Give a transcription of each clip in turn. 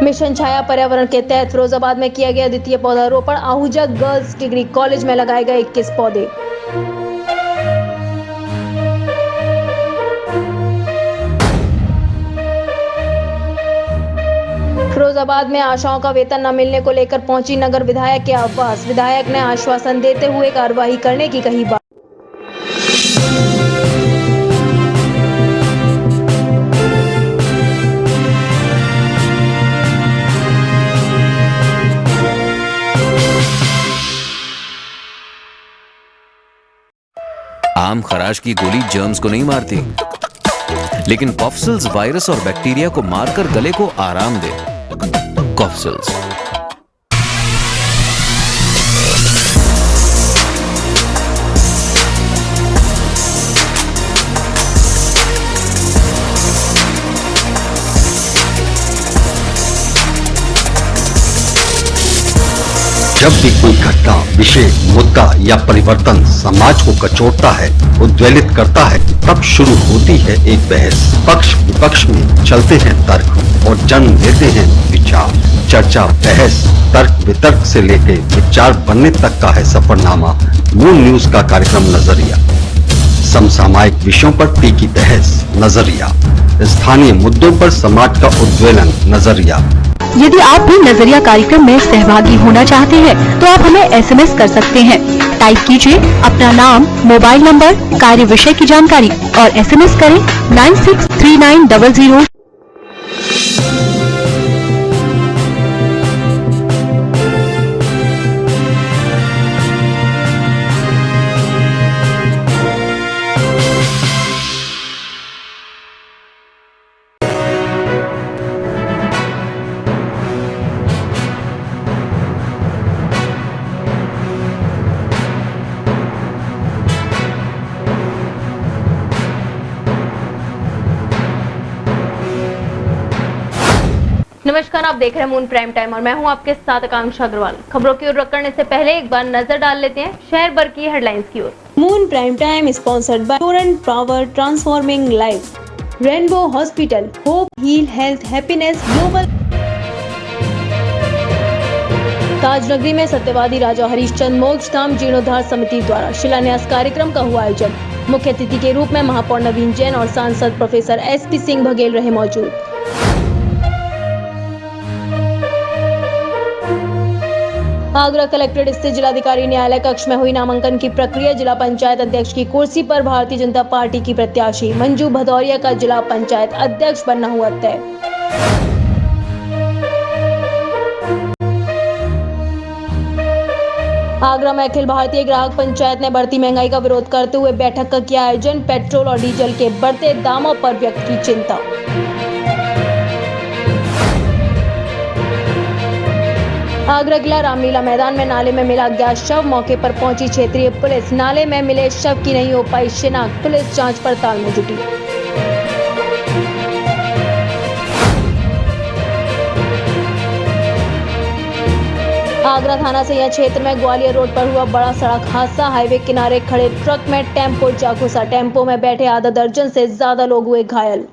Mission छाया पर्यावरण के तहत फिरोजाबाद में किया गया द्वितीय पौधारोपण। आहूजा गर्ल्स डिग्री कॉलेज में लगाए गए 21 पौधे। फिरोजाबाद में आशाओं का वेतन न मिलने को लेकर पहुंची नगर विधायक के आवास। विधायक ने आश्वासन देते हुए कार्रवाई करने की कही बात। आम खराश की गोली जर्म्स को नहीं मारती, लेकिन कॉफ्सिल्स वायरस और बैक्टीरिया को मारकर गले को आराम दे। कॉफ्सिल्स। जब भी कोई घटना, विषय, मुद्दा या परिवर्तन समाज को कचोटता है, उद्वेलित करता है, तब शुरू होती है एक बहस। पक्ष विपक्ष में चलते हैं तर्क और जन्म लेते हैं विचार। चर्चा, बहस, तर्क वितर्क से लेकर विचार बनने तक का है सफरनामा मून न्यूज का कार्यक्रम नजरिया। समसामयिक विषयों पर तीखी बहस, नजरिया। स्थानीय मुद्दों पर समाज का उद्वेलन, नजरिया। यदि आप भी नजरिया कार्यक्रम में सहभागी होना चाहते हैं तो आप हमें एसएमएस कर सकते हैं। टाइप कीजिए अपना नाम, मोबाइल नंबर, कार्य विषय की जानकारी और एसएमएस करें 963900। नमस्कार, आप देख रहे हैं मून प्राइम टाइम और मैं हूं आपके साथ आकांक्षा अग्रवाल। खबरों की ओर रुख करने से पहले एक बार नजर डाल लेते हैं शहर भर की हेडलाइंस की ओर। Moon prime time sponsored by Torrent Power transforming life, Rainbow Hospital, hope heal health happiness global. Tajnagari में सत्यवादी राजा हरिश्चंद्र मोक्ष धाम जीर्णोद्धार समिति द्वारा शिलान्यास कार्यक्रम का हुआ आयोजन। मुख्य अतिथि के रूप में महापौर नवीन जैन और सांसद प्रोफेसर एसपी सिंह बघेल रहे मौजूद। आगरा कलेक्ट्रेट स्थित जिलाधिकारी न्यायालय कक्ष में हुई नामांकन की प्रक्रिया। जिला पंचायत अध्यक्ष की कुर्सी पर भारतीय जनता पार्टी की प्रत्याशी मंजू भदौरिया का जिला पंचायत अध्यक्ष बनना हुआ तय। आगरा में अखिल भारतीय ग्राहक पंचायत ने बढ़ती महंगाई का विरोध करते हुए बैठक का किया आयोजन। पेट्रोल और डीजल के बढ़ते दामों पर व्यक्त की चिंता। आगरा जिला रामलीला मैदान में नाले में मिला अज्ञात शव। मौके पर पहुंची क्षेत्रीय पुलिस। नाले में मिले शव की नहीं हो पाई शिनाख्त। पुलिस जांच पड़ताल में जुटी। आगरा थाना सैया क्षेत्र में ग्वालियर रोड पर हुआ बड़ा सड़क हादसा। हाईवे किनारे खड़े ट्रक में टेम्पो जा घुसा। टेम्पो में बैठे आधा दर्जन से ज्यादा लोग हुए घायल।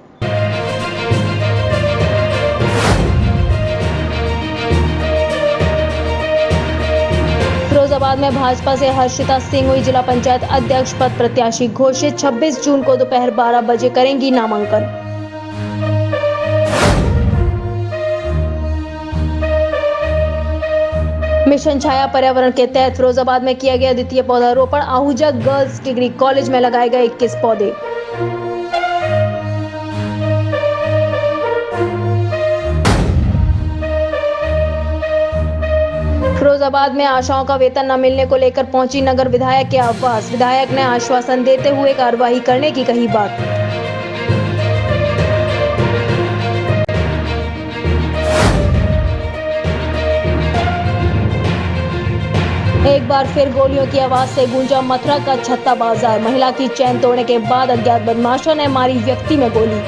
फिरोजाबाद में भाजपा से हर्षिता सिंह हुई जिला पंचायत अध्यक्ष पद प्रत्याशी घोषित। 26 जून को दोपहर 12 बजे करेंगी नामांकन। मिशन छाया पर्यावरण के तहत फिरोजाबाद में किया गया द्वितीय पौधारोपण। आहूजा गर्ल्स डिग्री कॉलेज में लगाए गए 21 पौधे। फिरोजाबाद में आशाओं का वेतन न मिलने को लेकर पहुंची नगर विधायक के आवास। विधायक ने आश्वासन देते हुए कार्रवाई करने की कही बात। एक बार फिर गोलियों की आवाज से गूंजा मथुरा का छत्ता बाजार। महिला की चैन तोड़ने के बाद अज्ञात बदमाशों ने मारी व्यक्ति में गोली।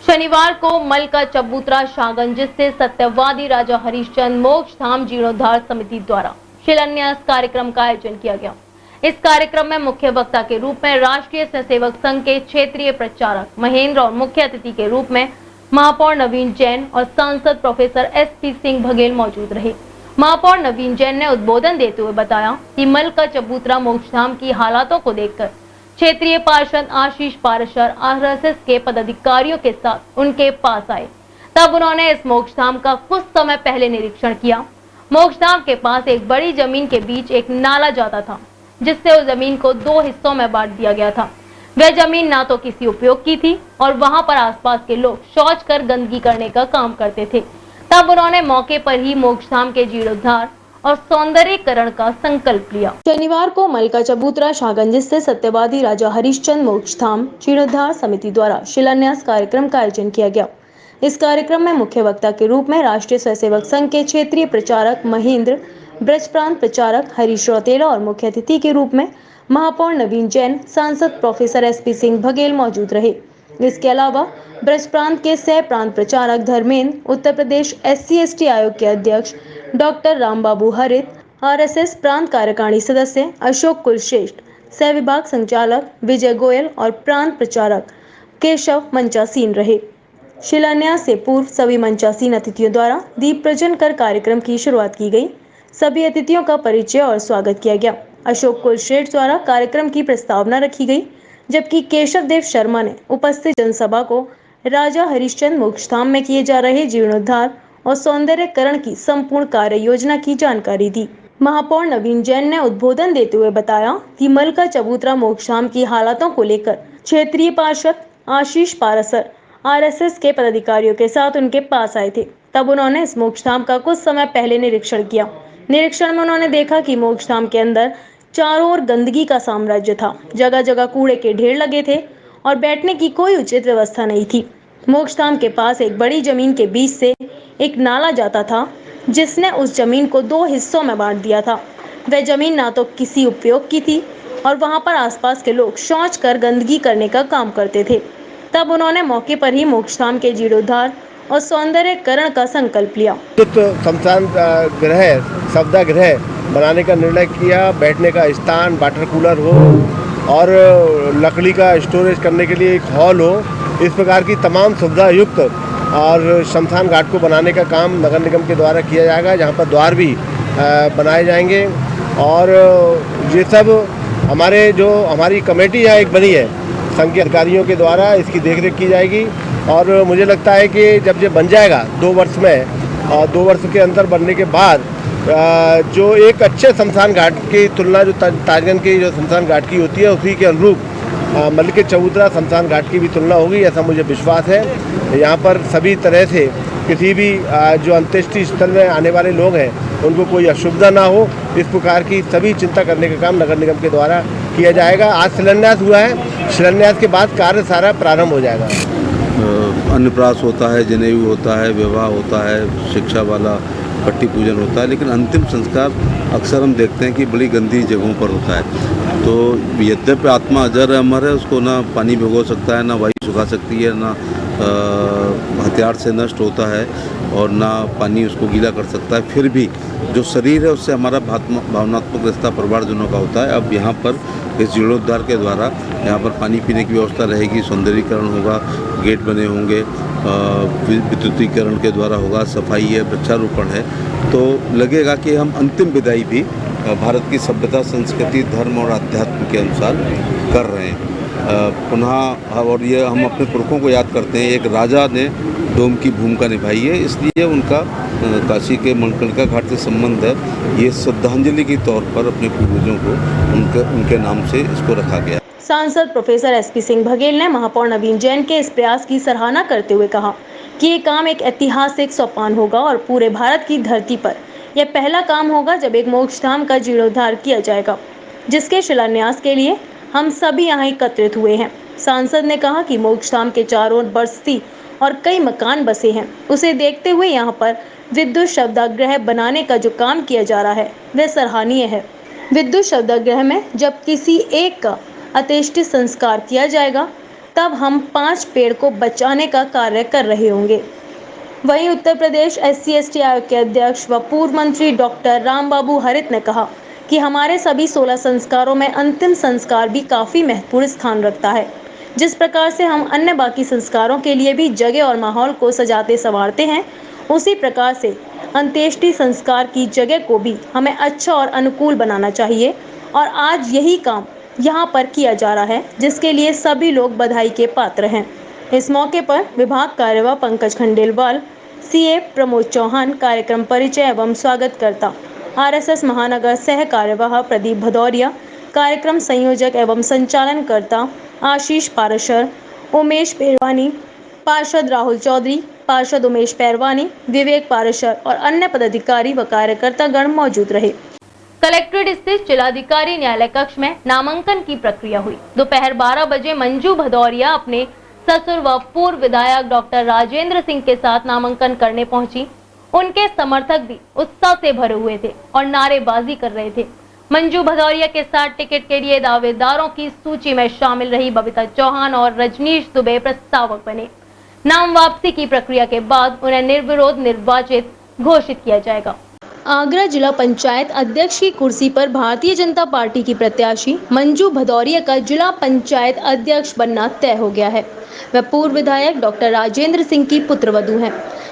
शनिवार को मल का चबूतरा शाहगंज से सत्यवादी राजा हरिश्चंद्र मोक्ष धाम जीर्णोद्धार समिति द्वारा शिलान्यास कार्यक्रम का आयोजन किया गया। इस कार्यक्रम में मुख्य वक्ता के रूप में राष्ट्रीय स्वयंसेवक संघ के क्षेत्रीय प्रचारक महेंद्र और मुख्य अतिथि के रूप में महापौर नवीन जैन और सांसद प्रोफेसर SP सिंह बघेल मौजूद रहे। महापौर नवीन जैन ने उद्बोधन देते हुए बताया कि मल का चबूतरा मोक्षधाम की हालातों को देखकर क्षेत्रीय पार्षद आशीष पाराशर RSS के पदाधिकारियों के साथ उनके पास आए। तब उन्होंने इस मोक्षधाम का कुछ समय पहले निरीक्षण किया। मोक्षधाम के पास एक बड़ी जमीन के बीच एक नाला जाता था, जिससे उस जमीन को 2 हिस्सों में बांट दिया गया था। वह जमीन ना तो किसी उपयोग की थी और वहां पर आसपास के लोग शौच कर गंदगी करने का काम करते थे। तब उन्होंने मौके पर ही मोक्षधाम के जीर्णोद्धार और सौंदर्यीकरण का संकल्प लिया। शनिवार को मलका चबूतरा शाहगंज स्थित सत्यवादी राजा हरिश्चंद्र मोक्षधाम जीर्णोद्धार समिति द्वारा शिलान्यास कार्यक्रम का आयोजन किया गया। इस कार्यक्रम में मुख्य वक्ता के रूप में राष्ट्रीय स्वयंसेवक संघ के क्षेत्रीय प्रचारक महेंद्र, ब्रज प्रांत प्रचारक हरीश रौतेला और मुख्य अतिथि के रूप में महापौर नवीन जैन, सांसद प्रोफेसर SP सिंह बघेल मौजूद रहे। इसके अलावा ब्रज प्रांत के सह प्रांत प्रचारक धर्मेंद्र, उत्तर प्रदेश SC/ST आयोग के अध्यक्ष डॉक्टर रामबाबू हरित, RSS प्रांत कार्यकारिणी सदस्य अशोक कुलश्रेष्ठ, सह विभाग संचालक विजय गोयल और प्रांत प्रचारक केशव मंचासीन रहे। शिलान्यास से पूर्व सभी मंचासीन अतिथियों द्वारा दीप प्रज्वलन कर कार्यक्रम की शुरुआत की गई। सभी अतिथियों का परिचय और स्वागत किया गया। अशोक कुलश्रेष्ठ द्वारा कार्यक्रम की प्रस्तावना रखी गई, जबकि केशव देव शर्मा ने उपस्थित जनसभा को राजा हरिश्चंद्र मोक्षधाम में किए जा रहे जीर्णोद्धार और सौंदर्यीकरण की संपूर्ण कार्य योजना की जानकारी दी। महापौर नवीन जैन ने उद्बोधन देते हुए बताया कि मलका चबूतरा मोक्षधाम की हालातों को लेकर क्षेत्रीय पार्षद आशीष पाराशर RSS के पदाधिकारियों के साथ उनके पास आए थे। तब उन्होंने इस मोक्षधाम का कुछ समय पहले निरीक्षण किया। निरीक्षण में उन्होंने देखा कि मोक्षधाम के अंदर चारों ओर गंदगी का साम्राज्य था। जगह जगह कूड़े के ढेर लगे थे और बैठने की कोई उचित व्यवस्था नहीं थी। मोक्षधाम के पास एक बड़ी जमीन के बीच से एक नाला जाता था, जिसने उस जमीन को 2 हिस्सों में बांट दिया था। वह जमीन ना तो किसी उपयोग की थी और वहां पर आसपास के लोग शौच कर गंदगी करने का काम करते थे। तब उन्होंने मौके पर ही मोक्षधाम के जीर्णोद्धार और सौंदर्यीकरण का संकल्प लिया। शमशान गृह, सवदा गृह बनाने का निर्णय किया। बैठने का स्थान, वाटर कूलर हो और लकड़ी का स्टोरेज करने के लिए एक हॉल हो, इस प्रकार की तमाम सुविधा युक्त और शमशान घाट को बनाने का काम नगर निगम के द्वारा किया जाएगा, जहाँ पर द्वार भी बनाए जाएंगे। और ये सब हमारी कमेटी यहाँ एक बनी है संघ के अधिकारियों के द्वारा, इसकी देखरेख की जाएगी। और मुझे लगता है कि जब ये बन जाएगा 2 वर्ष में, और 2 वर्ष के अंदर बनने के बाद जो एक अच्छे शमशान घाट की तुलना जो ताजगंज की जो शमशान घाट की होती है, उसी के अनुरूप मलके चबूतरा शमशान घाट की भी तुलना होगी, ऐसा मुझे विश्वास है। यहाँ पर सभी तरह से किसी भी जो अंत्येष्टि स्थल में आने वाले लोग हैं उनको कोई असुविधा ना हो, इस प्रकार की सभी चिंता करने का काम नगर निगम के द्वारा किया जाएगा। आज शिलान्यास हुआ है, शिलान्यास के बाद कार्य सारा प्रारंभ हो जाएगा। अन्नप्राश होता है, जनेऊ होता है, विवाह होता है, शिक्षा वाला पट्टी पूजन होता है, लेकिन अंतिम संस्कार अक्सर हम देखते हैं कि बड़ी गंदी जगहों पर होता है। तो यद्यपि आत्मा अजर है, अमर है, उसको ना पानी भिगो सकता है, ना वायु सुखा सकती है, ना हथियार से नष्ट होता है और ना पानी उसको गीला कर सकता है। फिर भी जो शरीर है उससे हमारा भावनात्मक रिश्ता परिवारजनों का होता है। अब यहाँ पर इस जीर्णोद्धार के द्वारा यहाँ पर पानी पीने की व्यवस्था रहेगी, सौंदर्यीकरण होगा, गेट बने होंगे, विद्युतीकरण के द्वारा होगा, सफाई है, वृक्षारोपण है। तो लगेगा कि हम अंतिम विदाई भी भारत की सभ्यता, संस्कृति, धर्म और अध्यात्म के अनुसार कर रहे हैं। पुनः और ये हम अपने पुरखों को याद करते हैं। एक राजा ने डोम की भूमिका निभाई है, इसलिए उनका काशी के मणिकर्णिका घाट से संबंध है। ये श्रद्धांजलि के तौर पर अपने पूर्वजों को उनके नाम से इसको रखा गया। सांसद प्रोफेसर SP सिंह बघेल ने महापौर नवीन जैन के इस प्रयास की सराहना करते हुए कहा कि ये काम एक ऐतिहासिक सोपान होगा और पूरे भारत की धरती पर यह पहला काम होगा जब एक मोक्षधाम का जीर्णोद्धार किया जाएगा, जिसके शिलान्यास के लिए हम सभी यहाँ एकत्रित हुए हैं। सांसद ने कहा कि मोक्षधाम के चारों ओर बस्ती और कई मकान बसे हैं, उसे देखते हुए यहाँ पर विद्युत शवदाह बनाने का जो काम किया जा रहा है वह सराहनीय है। विद्युत शवदाह में जब किसी एक का अंत्येष्टि संस्कार किया जाएगा, तब हम 5 पेड़ को बचाने का कार्य कर रहे होंगे। वहीं उत्तर प्रदेश SC/ST आयोग के अध्यक्ष व पूर्व मंत्री डॉक्टर रामबाबू हरित ने कहा कि हमारे सभी 16 संस्कारों में अंतिम संस्कार भी काफी महत्वपूर्ण स्थान रखता है। जिस प्रकार से हम अन्य बाकी संस्कारों के लिए भी जगह और माहौल को सजाते संवारते हैं, उसी प्रकार से अंत्येष्टि संस्कार की जगह को भी हमें अच्छा और अनुकूल बनाना चाहिए और आज यही काम यहाँ पर किया जा रहा है, जिसके लिए सभी लोग बधाई के पात्र हैं। इस मौके पर विभाग कार्यवाह पंकज खंडेलवाल, सीए प्रमोद चौहान, कार्यक्रम परिचय एवं स्वागतकर्ता आरएसएस महानगर सह कार्यवाह प्रदीप भदौरिया, कार्यक्रम संयोजक एवं संचालनकर्ता आशीष पाराशर, उमेश पेरवानी, पार्षद राहुल चौधरी, पार्षद उमेश पैरवानी, विवेक पाराशर और अन्य पदाधिकारी व कार्यकर्ता गण मौजूद रहे। कलेक्ट्रेट स्थित जिलाधिकारी न्यायालय कक्ष में नामांकन की प्रक्रिया हुई। दोपहर 12 बजे मंजू भदौरिया अपने ससुर व पूर्व विधायक डॉक्टर राजेंद्र सिंह के साथ नामांकन करने पहुंची। उनके समर्थक भी उत्साह से भरे हुए थे और नारेबाजी कर रहे थे। मंजू भदौरिया के साथ टिकट के लिए दावेदारों की सूची में शामिल रही बबीता चौहान और रजनीश दुबे प्रस्तावक बने। नाम वापसी की प्रक्रिया के बाद उन्हें निर्विरोध निर्वाचित घोषित किया जाएगा। आगरा जिला पंचायत अध्यक्ष की कुर्सी पर भारतीय जनता पार्टी की प्रत्याशी मंजू भदौरिया का जिला पंचायत अध्यक्ष बनना तय हो गया है। वह पूर्व विधायक डॉक्टर राजेंद्र सिंह की पुत्रवधू हैं।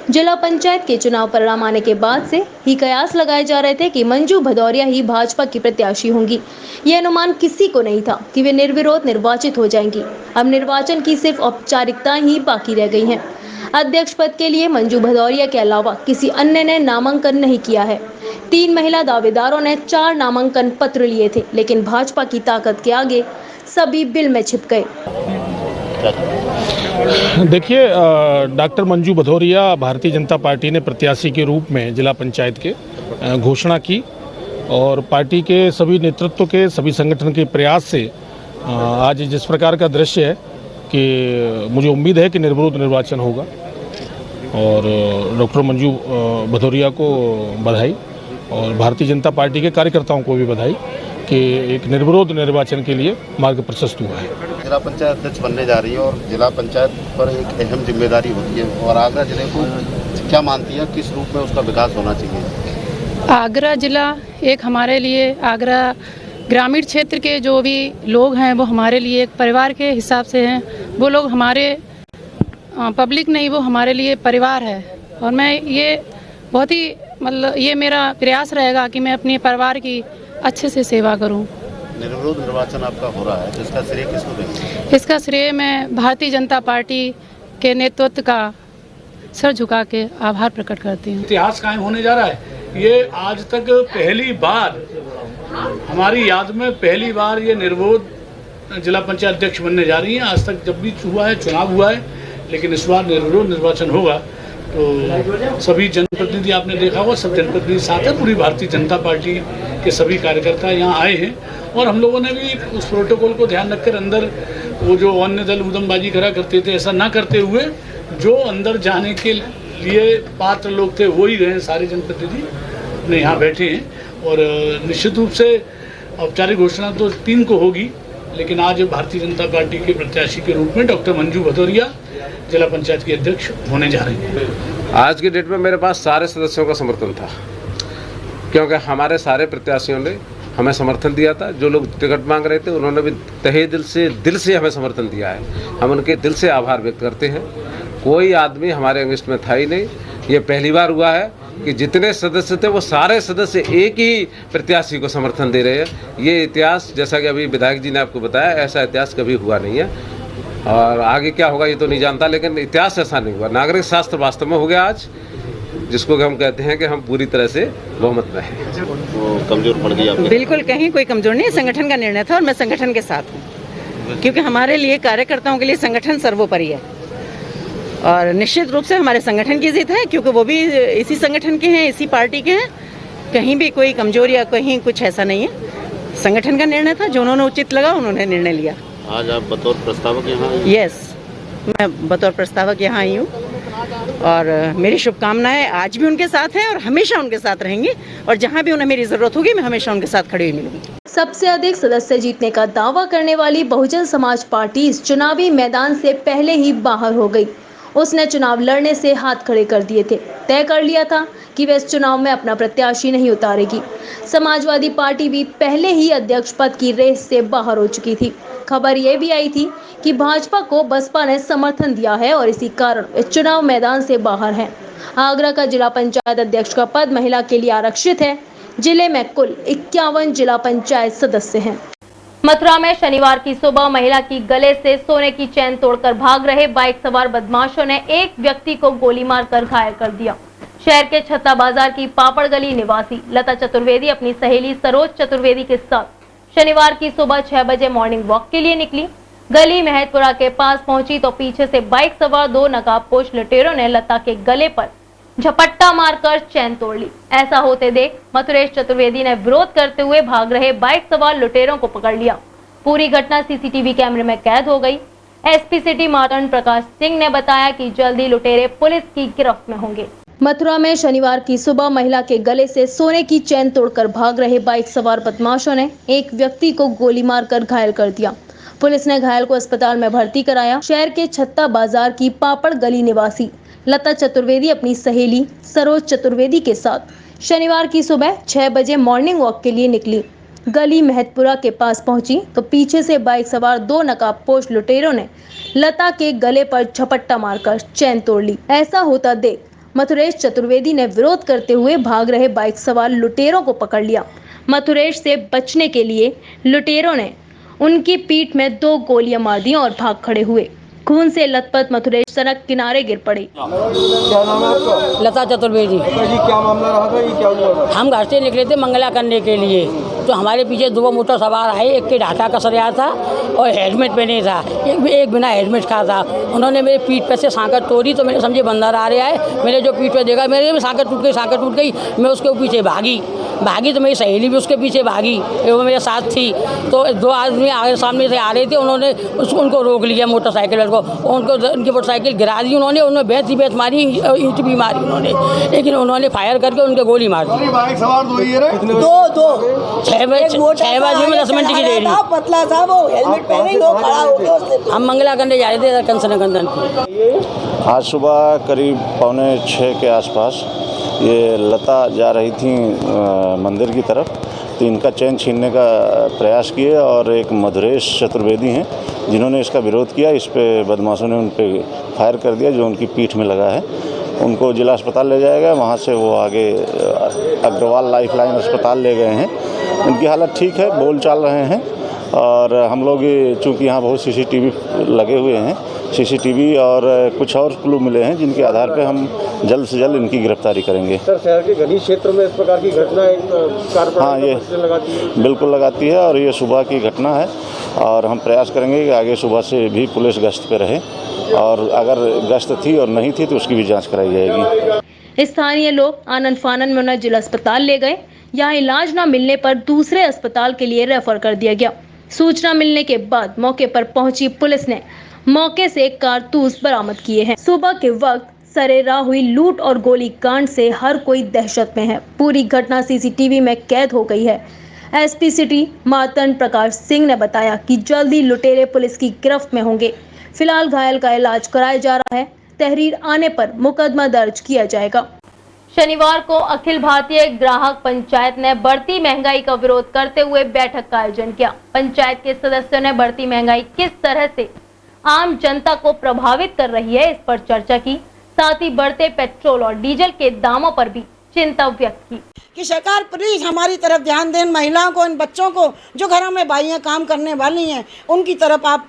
जिला पंचायत के चुनाव परिणाम आने के बाद से ही कयास लगाए जा रहे थे कि मंजू भदौरिया ही भाजपा की प्रत्याशी होंगी। यह अनुमान किसी को नहीं था कि वे निर्विरोध निर्वाचित हो जाएंगी। अब निर्वाचन की सिर्फ औपचारिकताएं ही बाकी रह गई हैं। अध्यक्ष पद के लिए मंजू भदौरिया के अलावा किसी अन्य ने नामांकन नहीं किया है। 3 महिला दावेदारों ने 4 नामांकन पत्र लिए थे, लेकिन भाजपा की ताकत के आगे सभी बिल में छिप गए। देखिए, डॉक्टर मंजू भदौरिया भारतीय जनता पार्टी ने प्रत्याशी के रूप में जिला पंचायत के घोषणा की और पार्टी के सभी नेतृत्व के सभी संगठन के प्रयास से आज जिस प्रकार का दृश्य है कि मुझे उम्मीद है कि निर्विरोध निर्वाचन होगा और डॉक्टर मंजू भदौरिया को बधाई और भारतीय जनता पार्टी के कार्यकर्ताओं को भी बधाई कि एक निर्विरोध निर्वाचन के लिए मार्ग प्रशस्त हुआ है। जिला पंचायत अध्यक्ष बनने जा रही है और जिला पंचायत पर एक अहम जिम्मेदारी होती है और आगरा जिले को क्या मानती है, किस रूप में उसका विकास होना चाहिए? आगरा जिला एक हमारे लिए, आगरा ग्रामीण क्षेत्र के जो भी लोग हैं वो हमारे लिए एक परिवार के हिसाब से हैं। वो लोग हमारे पब्लिक नहीं, वो हमारे लिए परिवार है और मैं ये बहुत ही ये मेरा प्रयास रहेगा कि मैं अपने परिवार की अच्छे से सेवा करूं। निर्विरोध निर्वाचन आपका हो रहा है, इसका श्रेय किसको देंगे? इसका श्रेय मैं भारतीय जनता पार्टी के नेतृत्व का सर झुका के आभार प्रकट करती हूँ। इतिहास कायम होने जा रहा है। ये आज तक पहली बार हमारी याद में पहली बार ये निर्विरोध जिला पंचायत अध्यक्ष बनने जा रही हैं। आज तक जब भी हुआ है, चुनाव हुआ है, लेकिन इस बार निर्विरोध निर्वाचन होगा तो सभी जनप्रतिनिधि आपने देखा होगा, सब जनप्रतिनिधि साथ है। पूरी भारतीय जनता पार्टी के सभी कार्यकर्ता यहाँ आए हैं और हम लोगों ने भी उस प्रोटोकॉल को ध्यान रखकर अंदर वो जो अन्य दल उदमबाजी करा करते थे, ऐसा ना करते हुए जो अंदर जाने के लिए पात्र लोग थे वो ही गए। सारे जनप्रतिनिधि अपने यहाँ बैठे हैं और निश्चित रूप से औपचारिक घोषणा तो 3 को होगी, लेकिन आज भारतीय जनता पार्टी के प्रत्याशी के रूप में डॉक्टर मंजू भदौरिया जिला पंचायत की अध्यक्ष होने जा रही है। आज की डेट में मेरे पास सारे सदस्यों का समर्थन था, क्योंकि हमारे सारे प्रत्याशियों ने हमें समर्थन दिया था। जो लोग टिकट मांग रहे थे उन्होंने भी तहे दिल से हमें समर्थन दिया है। हम उनके दिल से आभार व्यक्त करते हैं। कोई आदमी हमारे अगेंस्ट में था ही नहीं। ये पहली बार हुआ है कि जितने सदस्य थे वो सारे सदस्य एक ही प्रत्याशी को समर्थन दे रहे हैं। ये इतिहास, जैसा कि अभी विधायक जी ने आपको बताया, ऐसा इतिहास कभी हुआ नहीं है और आगे क्या होगा ये तो नहीं जानता, लेकिन इतिहास ऐसा नहीं हुआ। नागरिक शास्त्र वास्तव में हो गया आज, जिसको हम कहते हैं कि हम पूरी तरह से बहुमत में हैं। वो कमजोर पड़ गई आपकी? बिल्कुल कहीं कोई कमजोर नहीं, संगठन का निर्णय था और मैं संगठन के साथ हूँ, क्योंकि हमारे लिए कार्यकर्ताओं के लिए संगठन सर्वोपरि है और निश्चित रूप से हमारे संगठन की जीत है, क्योंकि वो भी इसी संगठन के हैं, इसी पार्टी के हैं। कहीं भी कोई कमजोर या कहीं कुछ ऐसा नहीं है। संगठन का निर्णय था, जो उन्होंने उचित लगा उन्होंने निर्णय लिया। आज आप बतौर प्रस्तावक यहाँ? यस, मैं बतौर प्रस्तावक यहाँ आई हूँ और मेरी शुभकामनाएं आज भी उनके साथ हैं और हमेशा उनके साथ रहेंगी और जहाँ भी उन्हें मेरी ज़रूरत होगी मैं हमेशा उनके साथ खड़ी हुई मिलूंगी। सबसे अधिक सदस्य जीतने का दावा करने वाली बहुजन समाज पार्टी इस चुनावी मैदान से पहले ही बाहर हो गई। उसने चुनाव लड़ने से हाथ खड़े कर दिए थे। तय कर लिया था कि वह इस चुनाव में अपना प्रत्याशी नहीं उतारेगी। समाजवादी पार्टी भी पहले ही अध्यक्ष पद की रेस से बाहर हो चुकी थी। खबर ये भी आई थी कि भाजपा को बसपा ने समर्थन दिया है और इसी कारण वे चुनाव मैदान से बाहर हैं। आगरा का जिला पंचायत अध्यक्ष का पद महिला के लिए आरक्षित है। जिले में कुल 51 जिला पंचायत सदस्य हैं। मथुरा में शनिवार की सुबह महिला की गले से सोने की चेन तोड़कर भाग रहे बाइक सवार बदमाशों ने एक व्यक्ति को गोली मारकर घायल कर दिया। शहर के छत्ता बाजार की पापड़ गली निवासी लता चतुर्वेदी अपनी सहेली सरोज चतुर्वेदी के साथ शनिवार की सुबह 6 बजे मॉर्निंग वॉक के लिए निकली। गली महतपुरा के पास पहुंची तो पीछे से बाइक सवार 2 नकाबपोश लुटेरों ने लता के गले पर झपट्टा मारकर चैन तोड़ ली। ऐसा होते देख मथुरेश चतुर्वेदी ने विरोध करते हुए भाग रहे बाइक सवार लुटेरों को पकड़ लिया। पूरी घटना सीसीटीवी कैमरे में कैद हो गई। एसपी सिटी मार्तंड प्रकाश सिंह ने बताया कि जल्दी लुटेरे पुलिस की गिरफ्त में होंगे। मथुरा में शनिवार की सुबह महिला के गले से सोने की चैन तोड़कर भाग रहे बाइक सवार बदमाशों ने एक व्यक्ति को गोली मारकर घायल कर दिया। पुलिस ने घायल को अस्पताल में भर्ती कराया। शहर के छत्ता बाजार की पापड़ गली निवासी लता चतुर्वेदी अपनी सहेली सरोज चतुर्वेदी के साथ शनिवार की सुबह 6 बजे मॉर्निंग वॉक के लिए निकली। गली महतपुरा के पास पहुंची तो पीछे से बाइक सवार 2 नकाबपोश लुटेरों ने लता के गले पर झपट्टा मारकर चैन तोड़ ली। ऐसा होता देख मथुरेश चतुर्वेदी ने विरोध करते हुए भाग रहे बाइक सवार लुटेरों को पकड़ लिया। मथुरेश से बचने के लिए लुटेरों ने उनकी पीठ में 2 गोलियां मार दी और भाग खड़े हुए। खून से लथपथ मथुरेश सड़क किनारे गिर पड़े। क्या नाम है आपका? लता चतुर्वेदी। जी क्या मामला रहा था, ये क्या हुआ? हम घर से निकले थे मंगला करने के लिए, तो हमारे पीछे 2 मोटर सवार आए। एक के ढाका का सरिया था और हेलमेट पहने था, एक बिना हेलमेट का था। उन्होंने मेरे पीठ पे से सांकत तोड़ी तो मैंने समझे बंदर आ रहा है। मैंने जो पीठ पे देखा मेरे में सांकत टूट गई। मैं उसके पीछे भागी तो मेरी सहेली भी उसके पीछे भागी, वो मेरे साथ थी। तो 2 आदमी आगे सामने से आ रहे थे, उन्होंने उनको रोक लिया मोटरसाइकिल को। उनकी मोटरसाइकिल गिरा दी उन्होंने बेच मारी, ईंट भी मारी उन्होंने, लेकिन उन्होंने फायर करके उनके गोली मार दी। बाइक सवार 2 ही है? 2 6 बजे में 10 मिनट की देरी। पतला था वो, हेलमेट पहने दो खड़ा हो गया। हम मंगला करने जा रहे थे कंचन। आज सुबह करीब 5:45 के आसपास ये लता जा रही थी मंदिर की तरफ, तो इनका चैन छीनने का प्रयास किए और एक मधुरेश चतुर्वेदी हैं जिन्होंने इसका विरोध किया। इस पे बदमाशों ने उन पे फायर कर दिया जो उनकी पीठ में लगा है। उनको जिला अस्पताल ले जाया गया, वहाँ से वो आगे अग्रवाल लाइफलाइन अस्पताल ले गए हैं। उनकी हालत ठीक है, बोल चाल रहे हैं। और हम लोग चूँकि यहाँ बहुत सीसीटीवी लगे हुए हैं, सीसीटीवी और कुछ और क्लू मिले हैं जिनके आधार पे हम जल्द से जल्द इनकी गिरफ्तारी करेंगे। सर शहर के गली क्षेत्र में इस प्रकार की घटनाएं हाँ ये बिल्कुल लगाती है और ये सुबह की घटना है और हम प्रयास करेंगे कि आगे सुबह से भी पुलिस गश्त पे रहे और अगर गश्त थी और नहीं थी तो उसकी भी जाँच कराई जाएगी। स्थानीय लोग आनन फानन में उन्हें जिला अस्पताल ले गए। यहाँ इलाज न मिलने पर दूसरे अस्पताल के लिए रेफर कर दिया गया। सूचना मिलने के बाद मौके पर पहुंची पुलिस ने मौके से कारतूस बरामद किए हैं। सुबह के वक्त सरेराह हुई लूट और गोली कांड से हर कोई दहशत में है। पूरी घटना सीसीटीवी में कैद हो गई है। एसपी सिटी मार्तंड प्रकाश सिंह ने बताया कि जल्दी लुटेरे पुलिस की गिरफ्त में होंगे। फिलहाल घायल का इलाज कराया जा रहा है। तहरीर आने पर मुकदमा दर्ज किया जाएगा। शनिवार को अखिल भारतीय ग्राहक पंचायत ने बढ़ती महंगाई का विरोध करते हुए बैठक का आयोजन किया। पंचायत के सदस्यों ने बढ़ती महंगाई किस तरह से आम जनता को प्रभावित कर रही है इस पर चर्चा की। साथ ही बढ़ते पेट्रोल और डीजल के दामों पर भी चिंता व्यक्त की कि सरकार प्लीज हमारी तरफ ध्यान दें। महिलाओं को, इन बच्चों को जो घरों में भाइयाँ काम करने वाली हैं उनकी तरफ आप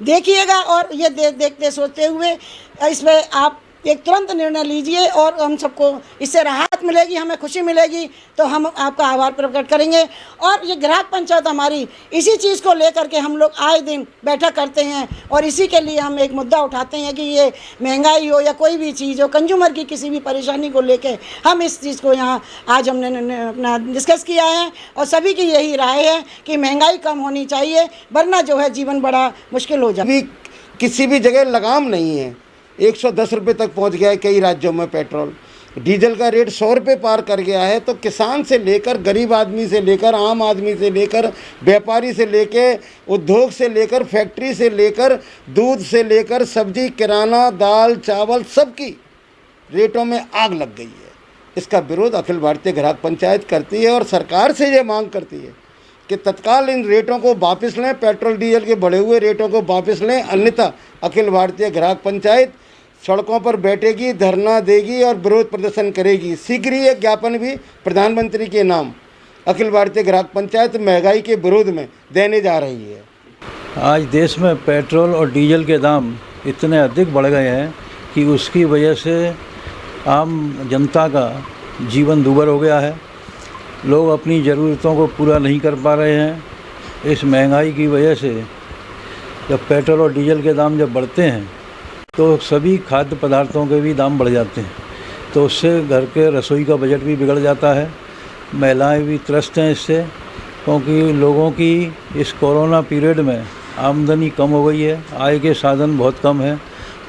देखिएगा और ये देखते सोचते हुए इसमें आप एक तुरंत निर्णय लीजिए और हम सबको इससे राहत मिलेगी, हमें खुशी मिलेगी तो हम आपका आभार प्रकट करेंगे। और ये ग्राहक पंचायत हमारी इसी चीज़ को लेकर के हम लोग आए दिन बैठक करते हैं और इसी के लिए हम एक मुद्दा उठाते हैं कि ये महंगाई हो या कोई भी चीज़ हो, कंज्यूमर की किसी भी परेशानी को लेकर हम इस चीज़ को यहाँ आज हमने अपना डिस्कस किया है और सभी की यही राय है कि महंगाई कम होनी चाहिए, वरना जो है जीवन बड़ा मुश्किल हो जाए। किसी भी जगह लगाम नहीं है। 110 रुपये तक पहुंच गया है कई राज्यों में पेट्रोल। डीजल का रेट 100 रुपये पार कर गया है। तो किसान से लेकर गरीब आदमी से लेकर आम आदमी से लेकर व्यापारी से लेकर उद्योग से लेकर फैक्ट्री से लेकर दूध से लेकर सब्जी, किराना, दाल, चावल सबकी रेटों में आग लग गई है। इसका विरोध अखिल भारतीय ग्राहक पंचायत करती है और सरकार से ये मांग करती है कि तत्काल इन रेटों को वापस लें, पेट्रोल डीजल के बढ़े हुए रेटों को वापस लें, अन्यथा अखिल भारतीय ग्राहक पंचायत सड़कों पर बैठेगी, धरना देगी और विरोध प्रदर्शन करेगी। शीघ्र ही एक ज्ञापन भी प्रधानमंत्री के नाम अखिल भारतीय ग्राहक पंचायत महंगाई के विरोध में देने जा रही है। आज देश में पेट्रोल और डीजल के दाम इतने अधिक बढ़ गए हैं कि उसकी वजह से आम जनता का जीवन दूभर हो गया है। लोग अपनी ज़रूरतों को पूरा नहीं कर पा रहे हैं। इस महंगाई की वजह से जब पेट्रोल और डीजल के दाम जब बढ़ते हैं तो सभी खाद्य पदार्थों के भी दाम बढ़ जाते हैं, तो उससे घर के रसोई का बजट भी बिगड़ जाता है। महिलाएं भी त्रस्त हैं इससे, क्योंकि लोगों की इस कोरोना पीरियड में आमदनी कम हो गई है, आय के साधन बहुत कम हैं,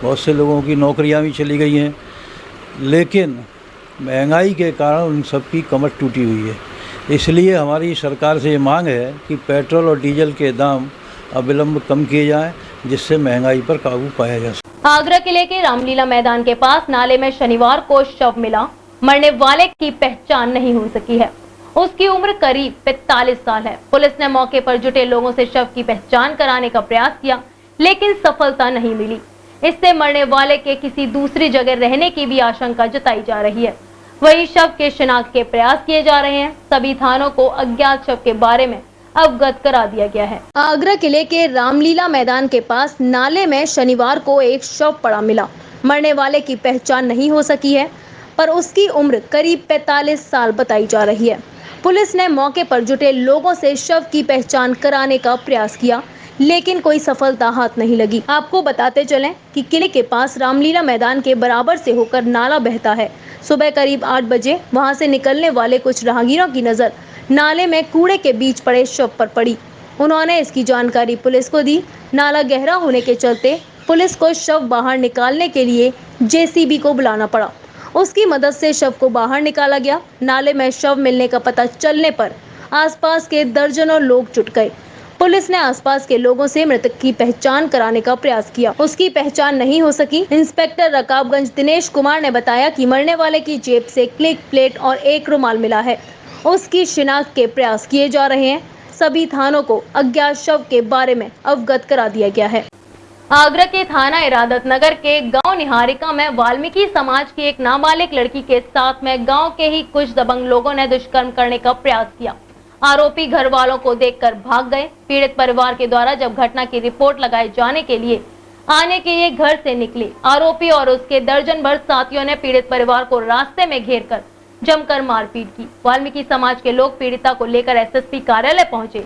बहुत से लोगों की नौकरियां भी चली गई हैं। लेकिन महंगाई के कारण उन सब की कमर टूटी हुई है। इसलिए हमारी सरकार से ये मांग है कि पेट्रोल और डीजल के दाम अविलंब कम किए जाएं, जिससे महंगाई पर काबू पाया जा सके। आगरा किले के रामलीला मैदान के पास नाले में शनिवार को शव मिला। मरने वाले की पहचान नहीं हो सकी है। उसकी उम्र करीब 45 साल है। पुलिस ने मौके पर जुटे लोगों से शव की पहचान कराने का प्रयास किया, लेकिन सफलता नहीं मिली। इससे मरने वाले के किसी दूसरी जगह रहने की भी आशंका जताई जा रही है। वही शव के शिनाख्त के प्रयास किए जा रहे हैं। सभी थानों को अज्ञात शव के बारे में अवगत करा दिया गया है। आगरा किले के रामलीला मैदान के पास नाले में शनिवार को एक शव पड़ा मिला। मरने वाले की पहचान नहीं हो सकी है, पर उसकी उम्र करीब 45 साल बताई जा रही है। पुलिस ने मौके पर जुटे लोगों से शव की पहचान कराने का प्रयास किया, लेकिन कोई सफलता हाथ नहीं लगी। आपको बताते चलें कि किले के पास रामलीला मैदान के बराबर से होकर नाला बहता है। सुबह करीब 8 बजे वहां से निकलने वाले कुछ राहगीरों की नजर नाले में कूड़े के बीच पड़े शव पर पड़ी। उन्होंने इसकी जानकारी पुलिस को दी। नाला गहरा होने के चलते पुलिस को शव बाहर निकालने के लिए जेसीबी को बुलाना पड़ा। उसकी मदद से शव को बाहर निकाला गया। नाले में शव मिलने का पता चलने पर आसपास के दर्जनों लोग जुट गए। पुलिस ने आसपास के लोगों से मृतक की पहचान कराने का प्रयास किया। उसकी पहचान नहीं हो सकी। इंस्पेक्टर रकाबगंज दिनेश कुमार ने बताया कि मरने वाले की जेब से क्लिक प्लेट और एक रुमाल मिला है। उसकी शिनाख्त के प्रयास किए जा रहे हैं। सभी थानों को अज्ञात शव के बारे में अवगत करा दिया गया है। आगरा के थाना इरादत नगर के गांव निहारिका में वाल्मीकि समाज की एक नाबालिग लड़की के साथ में गांव के ही कुछ दबंग लोगों ने दुष्कर्म करने का प्रयास किया। आरोपी घर वालों को देखकर भाग गए। पीड़ित परिवार के द्वारा जब घटना की रिपोर्ट लगाए जाने के लिए आने के लिए घर से निकले, आरोपी और उसके दर्जन भर साथियों ने पीड़ित परिवार को रास्ते में घेरकर जमकर मारपीट की। वाल्मीकि समाज के लोग पीड़िता को लेकर एसएसपी कार्यालय पहुंचे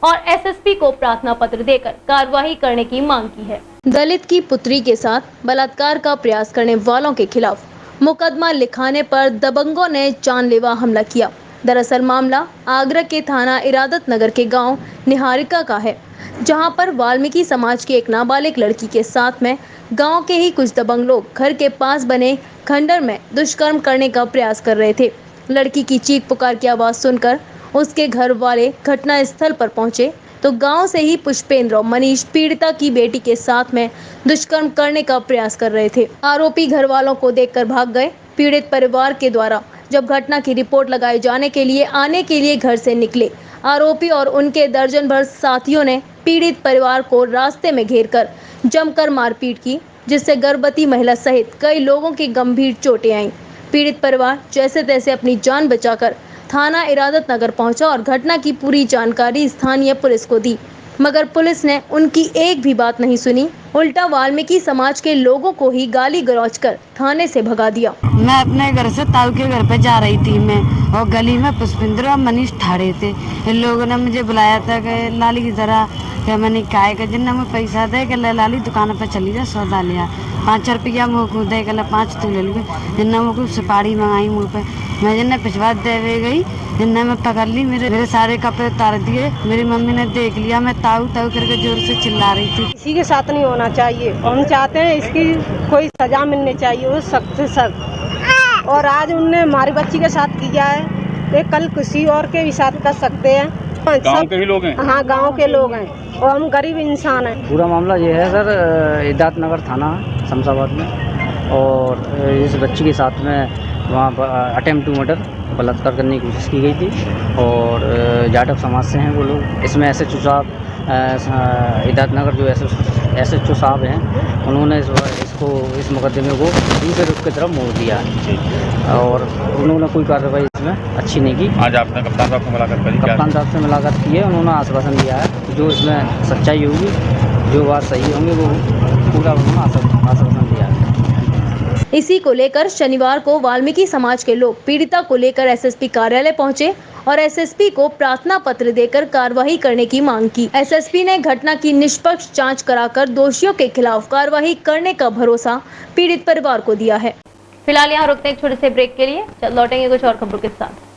और एसएसपी को प्रार्थना पत्र देकर कार्रवाई करने की मांग की है। दलित की पुत्री के साथ बलात्कार का प्रयास करने वालों के खिलाफ मुकदमा लिखाने पर दबंगों ने जानलेवा हमला किया। दरअसल मामला आगरा के थाना इरादत नगर के गांव निहारिका का है, जहां पर वाल्मीकि समाज की एक नाबालिग लड़की के साथ में गांव के ही कुछ दबंग लोग घर के पास बने खंडर में दुष्कर्म करने का प्रयास कर रहे थे। लड़की की चीख पुकार की आवाज सुनकर उसके घर वाले घटना स्थल पर पहुंचे तो गांव से ही पुष्पेंद्र और मनीष पीड़िता की बेटी के साथ में दुष्कर्म करने का प्रयास कर रहे थे। आरोपी घर वालों को देखकर भाग गए। पीड़ित परिवार के द्वारा जब घटना की रिपोर्ट लगाए जाने के लिए आने के लिए घर से निकले, आरोपी और उनके दर्जन भर साथियों ने पीड़ित परिवार को रास्ते में घेरकर जमकर मारपीट की, जिससे गर्भवती महिला सहित कई लोगों की गंभीर चोटें आईं। पीड़ित परिवार जैसे तैसे अपनी जान बचाकर थाना इरादत नगर पहुंचा और घटना की पूरी जानकारी स्थानीय पुलिस को दी, मगर पुलिस ने उनकी एक भी बात नहीं सुनी। उल्टा वाल्मीकि समाज के लोगों को ही गाली गलौज कर थाने से भगा दिया। मैं अपने घर से ताऊ के घर पे जा रही थी मैं, और गली में पुष्पेंद्र और मनीष ठाड़े थे। इन लोगों ने मुझे बुलाया था कि लाली की तरह, क्या मैंने कहा कि जिन्ना मैं पैसा दे कि लाली दुकान पे चली जा सौदा लिया, 5 रुपया मुँह को दे के 5 तू ले लूँ। जिन्ना मुँह को सुपारी मंगाई मुँह पे, मैं जिन्ना पिछवा दे गई, जिन्ना मैं पकड़ ली, मेरे सारे कपड़े उतार दिए। मेरी मम्मी ने देख लिया, मैं ताऊ ताऊ करके जोर से चिल्ला रही थी। किसी के साथ नहीं होना चाहिए, हम चाहते हैं इसकी कोई सजा मिलनी चाहिए, वो सख्त से सख्त। और आज उनने हमारी बच्ची के साथ किया है, ये कल किसी और के भी साथ कर सकते हैं। गांव के ही लोग हैं? हाँ, गांव के लोग हैं और हम गरीब इंसान हैं। पूरा मामला ये है सर, इरादत नगर थाना शमशाबाद में, और इस बच्ची के साथ में वहाँ पर अटेम्प्ट टू मर्डर, बलात्कार करने की कोशिश की गई थी और जाटव समाज से हैं वो लोग। इसमें SHO साहब हिदायतनगर जो SHO साहब हैं, उन्होंने इस मुकदमे को दूसरे रुख की तरफ मोड़ दिया और उन्होंने कोई कार्रवाई इसमें अच्छी नहीं की। आज आपने कप्तान साहब से मुलाकात करी? कप्तान साहब से मुलाकात की है, उन्होंने आश्वासन दिया है जो इसमें सच्चाई होगी, जो बात सही होंगी वो पूरा उन्होंने आश्वासन दिया है। इसी को लेकर शनिवार को वाल्मीकि समाज के लोग पीड़िता को लेकर SSP कार्यालय पहुंचे और SSP को प्रार्थना पत्र देकर कार्रवाई करने की मांग की। SSP ने घटना की निष्पक्ष जांच कराकर दोषियों के खिलाफ कार्रवाई करने का भरोसा पीड़ित परिवार को दिया है। फिलहाल यहाँ रुकते हैं एक छोटे से ब्रेक के लिए, जल्द लौटेंगे कुछ और खबरों के साथ।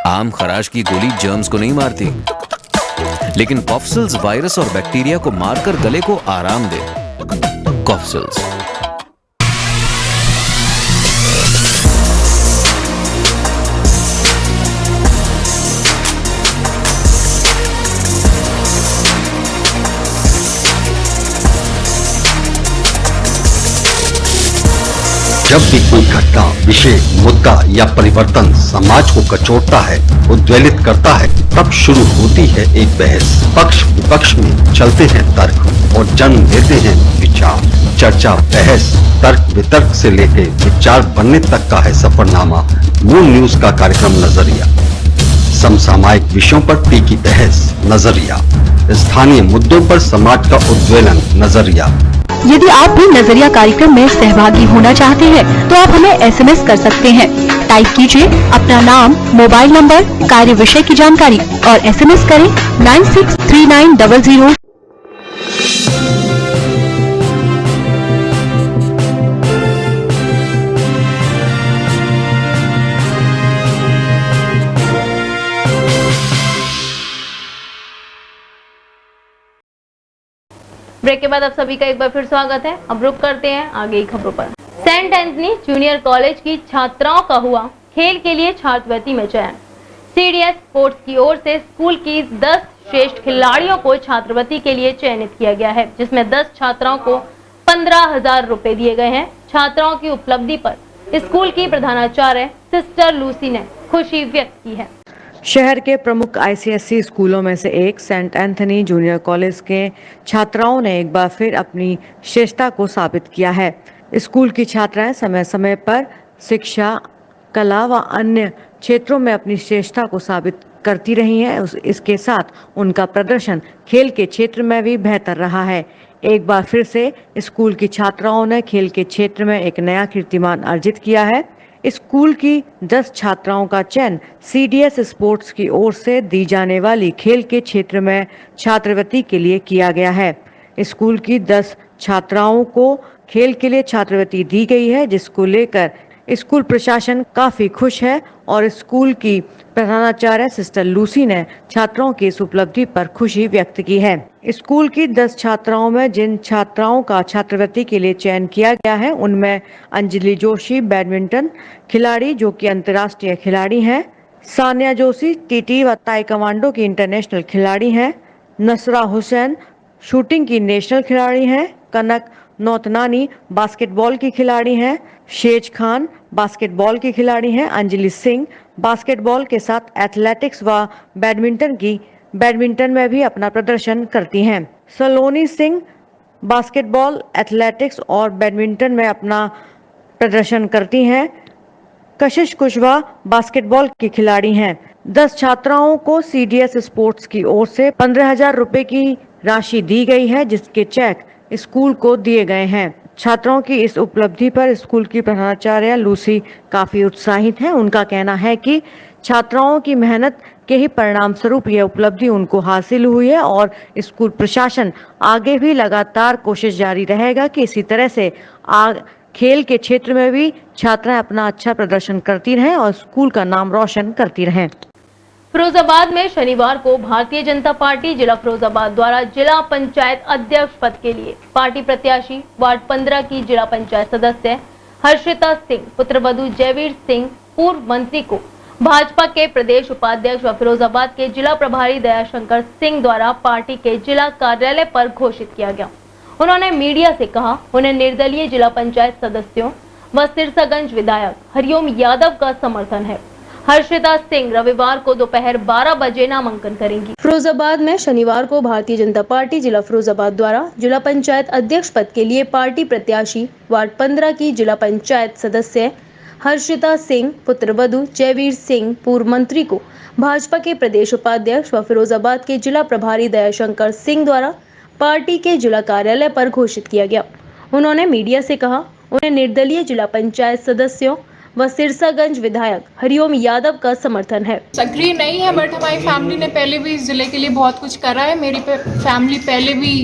आम खराश की गोली जर्म्स को नहीं मारती, लेकिन कॉफ्सिल्स वायरस और बैक्टीरिया को मारकर गले को आराम दे। कॉफ्सिल्स। जब भी कोई घटना, विषय, मुद्दा या परिवर्तन समाज को कचोटता है, उद्वेलित करता है, तब शुरू होती है एक बहस। पक्ष विपक्ष में चलते हैं तर्क और जन्म लेते हैं विचार। चर्चा, बहस, तर्क वितर्क से लेकर विचार बनने तक का है सफरनामा मून न्यूज का कार्यक्रम नजरिया। समसामयिक विषयों पर तीखी बहस, नजरिया। स्थानीय मुद्दों पर समाज का उद्वेलन, नजरिया। यदि आप भी नजरिया कार्यक्रम में सहभागी होना चाहते हैं तो आप हमें SMS कर सकते हैं। टाइप कीजिए अपना नाम, मोबाइल नंबर, कार्य विषय की जानकारी और SMS करें 963900। ब्रेक के बाद आप सभी का एक बार फिर स्वागत है। अब रुक करते हैं आगे की खबरों पर। सेंट एंथनी जूनियर कॉलेज की छात्राओं का हुआ खेल के लिए छात्रवृत्ति में चयन। CDS स्पोर्ट्स की ओर से स्कूल की 10 श्रेष्ठ खिलाड़ियों को छात्रवृत्ति के लिए चयनित किया गया है, जिसमें 10 छात्राओं को 15,000 रुपए दिए गए हैं। छात्राओं की उपलब्धि पर स्कूल की प्रधानाचार्य सिस्टर लूसी ने खुशी व्यक्त की है। शहर के प्रमुख ICSE स्कूलों में से एक सेंट एंथनी जूनियर कॉलेज के छात्राओं ने एक बार फिर अपनी श्रेष्ठता को साबित किया है। स्कूल की छात्राएं समय समय पर शिक्षा, कला व अन्य क्षेत्रों में अपनी श्रेष्ठता को साबित करती रही हैं। इसके साथ उनका प्रदर्शन खेल के क्षेत्र में भी बेहतर रहा है। एक बार फिर से स्कूल की छात्राओं ने खेल के क्षेत्र में एक नया कीर्तिमान अर्जित किया है। स्कूल की 10 छात्राओं का चयन CDS स्पोर्ट्स की ओर से दी जाने वाली खेल के क्षेत्र में छात्रवृत्ति के लिए किया गया है। स्कूल की 10 छात्राओं को खेल के लिए छात्रवृत्ति दी गई है, जिसको लेकर स्कूल प्रशासन काफी खुश है और स्कूल की प्रधानाचार्य सिस्टर लूसी ने छात्राओं की इस उपलब्धि पर खुशी व्यक्त की है। स्कूल की 10 छात्राओं में जिन छात्राओं का छात्रवृत्ति के लिए चयन किया गया है, उनमें अंजलि जोशी बैडमिंटन खिलाड़ी जो कि अंतर्राष्ट्रीय खिलाड़ी हैं, सानिया जोशी TT व ताइक्वांडो की इंटरनेशनल खिलाड़ी हैं, नसरा हुसैन शूटिंग की नेशनल खिलाड़ी हैं, कनक नौतनानी बास्केटबॉल की खिलाड़ी हैं, शेज खान बास्केटबॉल की खिलाड़ी हैं, अंजलि सिंह बास्केटबॉल के साथ एथलेटिक्स व बैडमिंटन में भी अपना प्रदर्शन करती हैं। सलोनी सिंह बास्केटबॉल, एथलेटिक्स और बैडमिंटन में अपना प्रदर्शन करती हैं। कशिश कुशवाहा बास्केटबॉल की खिलाड़ी हैं। 10 छात्राओं को CDS स्पोर्ट्स की ओर से 15,000 रुपए की राशि दी गई है, जिसके चेक स्कूल को दिए गए हैं। छात्राओं की इस उपलब्धि पर स्कूल की प्रधानाचार्य लूसी काफी उत्साहित हैं। उनका कहना है कि छात्राओं की मेहनत के ही परिणाम स्वरूप यह उपलब्धि उनको हासिल हुई है और स्कूल प्रशासन आगे भी लगातार कोशिश जारी रहेगा कि इसी तरह से खेल के क्षेत्र में भी छात्राएं अपना अच्छा प्रदर्शन करती रहें और स्कूल का नाम रोशन करती रहें। फिरोजाबाद में शनिवार को भारतीय जनता पार्टी जिला फिरोजाबाद द्वारा जिला पंचायत अध्यक्ष पद के लिए पार्टी प्रत्याशी वार्ड 15 की जिला पंचायत सदस्य हर्षिता सिंह पुत्रवधू जयवीर सिंह पूर्व मंत्री को भाजपा के प्रदेश उपाध्यक्ष व फिरोजाबाद के जिला प्रभारी दयाशंकर सिंह द्वारा पार्टी के जिला कार्यालय पर घोषित किया गया। उन्होंने मीडिया से कहा, उन्हें निर्दलीय जिला पंचायत सदस्यों व सिरसागंज विधायक हरिओम यादव का समर्थन है। हर्षिता सिंह रविवार को दोपहर 12 बजे नामांकन करेंगी। फिरोजाबाद में शनिवार को भारतीय जनता पार्टी जिला फिरोजाबाद द्वारा जिला पंचायत अध्यक्ष पद के लिए पार्टी प्रत्याशी वार्ड 15 की जिला पंचायत सदस्य हर्षिता सिंह पुत्रवधू जयवीर सिंह पूर्व मंत्री को भाजपा के प्रदेश उपाध्यक्ष व फिरोजाबाद के जिला प्रभारी दयाशंकर सिंह द्वारा पार्टी के जिला कार्यालय पर घोषित किया गया। उन्होंने मीडिया से कहा, उन्हें निर्दलीय जिला पंचायत सदस्यों व सिरसागंज विधायक हरिओम यादव का समर्थन है। सक्रिय नहीं है, बट हमारी फैमिली ने पहले भी इस जिले के लिए बहुत कुछ करा है। मेरी फैमिली पहले भी,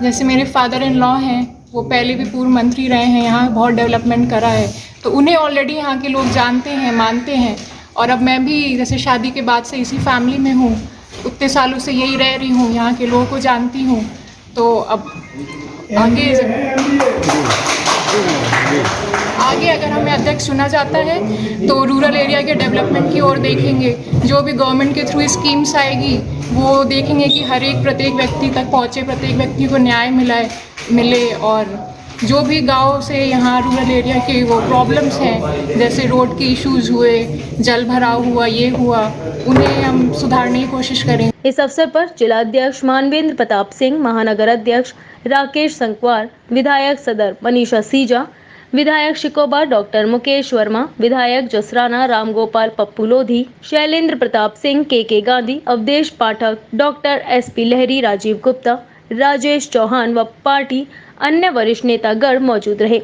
जैसे मेरे फादर इन लॉ हैं, वो पहले भी पूर्व मंत्री रहे हैं, यहाँ बहुत डेवलपमेंट करा है, तो उन्हें ऑलरेडी यहाँ के लोग जानते हैं, मानते हैं। और अब मैं भी जैसे शादी के बाद से इसी फैमिली में हूँ, उतने सालों से यही रह रही हूँ, यहाँ के लोगों को जानती हूँ, तो अब आगे अगर हमें अध्यक्ष चुना जाता है तो रूरल एरिया के डेवलपमेंट की ओर देखेंगे। जो भी गवर्नमेंट के थ्रू स्कीम्स आएगी वो देखेंगे कि हर एक प्रत्येक व्यक्ति तक पहुँचे, प्रत्येक व्यक्ति को न्याय मिले। और जो भी गांव से यहाँ रूरल एरिया के वो प्रॉब्लम्स हैं, जैसे रोड के इश्यूज हुए, जल भराव हुआ, ये हुआ, उन्हें हम सुधारने की कोशिश करेंगे। इस अवसर पर जिलाध्यक्ष मानवेंद्र प्रताप सिंह, महानगर अध्यक्ष राकेश संकवार, विधायक सदर मनीषा सीजा, विधायक शिकोबा डॉक्टर मुकेश वर्मा, विधायक जसराना रामगोपाल पप्पू लोधी, शैलेंद्र प्रताप सिंह, के गांधी, अवधेश पाठक, डॉक्टर SP लहरी, राजीव गुप्ता, राजेश चौहान व पार्टी अन्य वरिष्ठ नेतागण मौजूद रहे।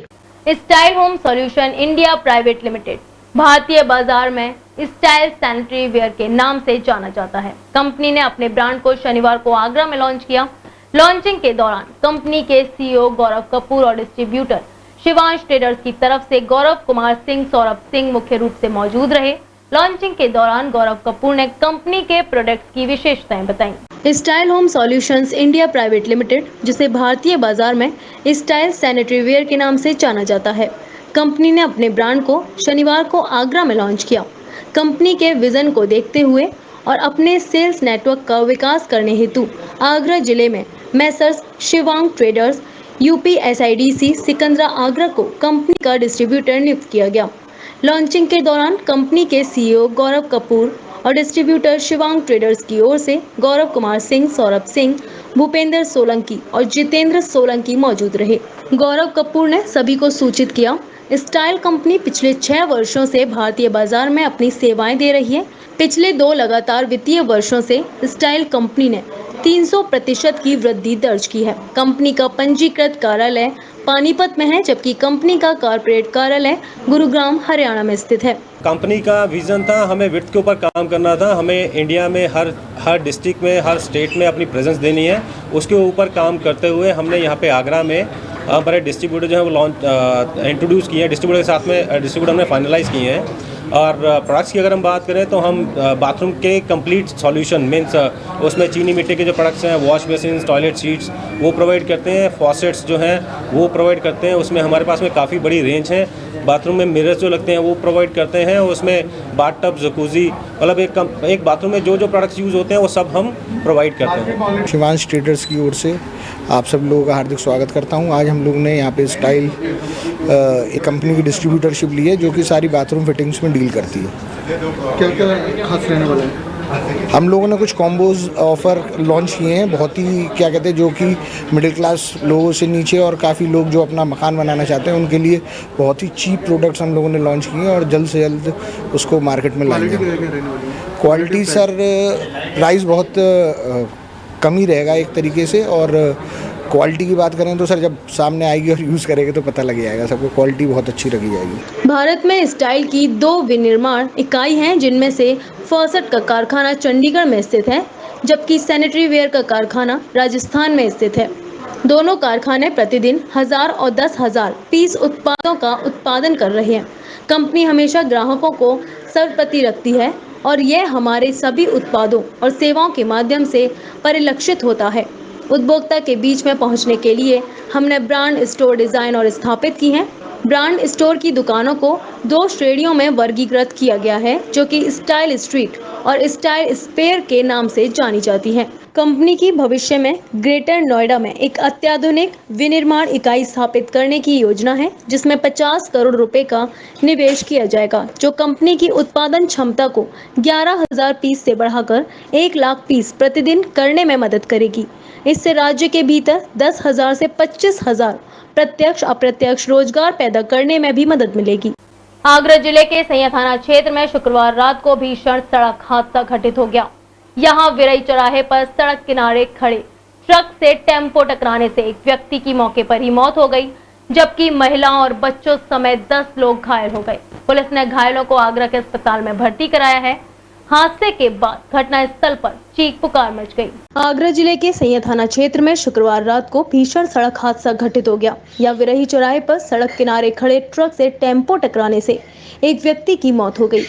Style home solution India private limited भारतीय बाजार में स्टाइल सैनिटरी वेयर के नाम से जाना जाता है। कंपनी ने अपने ब्रांड को शनिवार को आगरा में लॉन्च किया। लॉन्चिंग के दौरान कंपनी के CEO गौरव कपूर और डिस्ट्रीब्यूटर शिवांश ट्रेडर्स की तरफ से गौरव कुमार सिंह, सौरभ सिंह मुख्य रूप से मौजूद रहे। लॉन्चिंग के दौरान गौरव कपूर ने कंपनी के प्रोडक्ट्स की विशेषताएं बताई। Style home solutions India private limited, जिसे भारतीय बाजार में स्टाइल सैनिटरी वेयर के नाम से जाना जाता है, कंपनी ने अपने ब्रांड को शनिवार को आगरा में लॉन्च किया। कंपनी के विजन को देखते हुए और अपने सेल्स नेटवर्क का विकास करने हेतु आगरा जिले में Messrs Shivang traders UPSIDC Sikandra Agra को कंपनी का डिस्ट्रीब्यूटर नियुक्त किया गया। लॉन्चिंग के दौरान कंपनी के CEO गौरव कपूर और डिस्ट्रीब्यूटर शिवांग ट्रेडर्स की ओर से गौरव कुमार सिंह, सौरभ सिंह, भूपेंद्र सोलंकी और जितेंद्र सोलंकी मौजूद रहे। गौरव कपूर ने सभी को सूचित किया, स्टाइल कंपनी पिछले 6 वर्षों से भारतीय बाजार में अपनी सेवाएं दे रही है। पिछले 2 लगातार वित्तीय वर्षों से स्टाइल कंपनी ने 300% की वृद्धि दर्ज की है। कंपनी का पंजीकृत कार्यालय पानीपत में है, जबकि कंपनी का कॉर्पोरेट कार्यालय गुरुग्राम हरियाणा में स्थित है। कंपनी का विजन था, हमें वित्त के ऊपर काम करना था, हमें इंडिया में हर डिस्ट्रिक्ट में, हर स्टेट में अपनी प्रेजेंस देनी है। उसके ऊपर काम करते हुए हमने यहाँ पे आगरा में बड़े डिस्ट्रीब्यूटर जो है वो लॉन्च इंट्रोड्यूस किए हैं। डिस्ट्रीब्यूटर के साथ में डिस्ट्रीब्यूटर हमने फाइनलाइज किए हैं। और प्रोडक्ट्स की अगर हम बात करें तो हम बाथरूम के कंप्लीट सॉल्यूशन मीन्स उसमें चीनी मिट्टी के जो प्रोडक्ट्स हैं, वॉश बेसिन, टॉयलेट सीट्स वो प्रोवाइड करते हैं। फॉसेट्स जो हैं वो प्रोवाइड करते हैं। उसमें हमारे पास में काफ़ी बड़ी रेंज है। बाथरूम में मिरर्स जो लगते हैं वो प्रोवाइड करते हैं। उसमें बाथ टब, जकूजी, मतलब एक बाथरूम में जो प्रोडक्ट्स यूज़ होते हैं वो सब हम प्रोवाइड करते हैं। शिवांश ट्रेडर्स की ओर से आप सब लोगों का हार्दिक स्वागत करता हूं। आज हम लोग ने यहाँ पे स्टाइल एक कंपनी की डिस्ट्रीब्यूटरशिप ली है जो कि सारी बाथरूम फिटिंग्स में डील करती है। क्या क्या खास रहने वाला है? हम लोगों ने कुछ कॉम्बोज ऑफ़र लॉन्च किए हैं, बहुत ही क्या कहते हैं, जो कि मिडिल क्लास लोगों से नीचे और काफ़ी लोग जो अपना मकान बनाना चाहते हैं उनके लिए बहुत ही चीप प्रोडक्ट्स हम लोगों ने लॉन्च किए हैं और जल्द से जल्द उसको मार्केट में लाएंगे। क्वालिटी सर प्राइस बहुत कम ही रहेगा एक तरीके से, और क्वालिटी की बात करें तो सर जब सामने आएगी और यूज़ करेंगे तो पता लग जाएगा सबको, क्वालिटी बहुत अच्छी रखी जाएगी। भारत में स्टाइल की 2 विनिर्माण इकाई हैं, जिनमें से फॉसेट का कारखाना चंडीगढ़ में स्थित है, जबकि सैनिटरी वेयर का कारखाना राजस्थान में स्थित है। दोनों कारखाने प्रतिदिन 1000 और 10,000 पीस उत्पादों का उत्पादन कर रहे हैं। कंपनी हमेशा ग्राहकों को सर्वप्रति रखती है और यह हमारे सभी उत्पादों और सेवाओं के माध्यम से परिलक्षित होता है। उपभोक्ता के बीच में पहुंचने के लिए हमने ब्रांड स्टोर डिज़ाइन और स्थापित की हैं। ब्रांड स्टोर की दुकानों को 2 श्रेणियों में वर्गीकृत किया गया है, जो कि स्टाइल स्ट्रीट और स्टाइल स्पेयर के नाम से जानी जाती हैं। कंपनी की भविष्य में ग्रेटर नोएडा में एक अत्याधुनिक विनिर्माण इकाई स्थापित करने की योजना है, जिसमें 50 करोड़ रुपए का निवेश किया जाएगा, जो कंपनी की उत्पादन क्षमता को 11,000 पीस से बढ़ाकर 1 लाख पीस प्रतिदिन करने में मदद करेगी। इससे राज्य के भीतर 10,000 से 25,000 प्रत्यक्ष अप्रत्यक्ष रोजगार पैदा करने में भी मदद मिलेगी। आगरा जिले के सैया थाना क्षेत्र में शुक्रवार रात को भीषण सड़क हादसा घटित हो गया। यहां विरई चौराहे पर सड़क किनारे खड़े ट्रक से टेम्पो टकराने से एक व्यक्ति की मौके पर ही मौत हो गई, जबकि महिलाओं और बच्चों समेत 10 लोग घायल हो गए। पुलिस ने घायलों को आगरा के अस्पताल में भर्ती कराया है। हादसे के बाद घटनास्थल पर चीख पुकार मच गई। आगरा जिले के सैया थाना क्षेत्र में शुक्रवार रात को भीषण सड़क हादसा घटित हो गया। यह विरही चौराहे पर सड़क किनारे खड़े ट्रक से टेम्पो टकराने से एक व्यक्ति की मौत हो गई।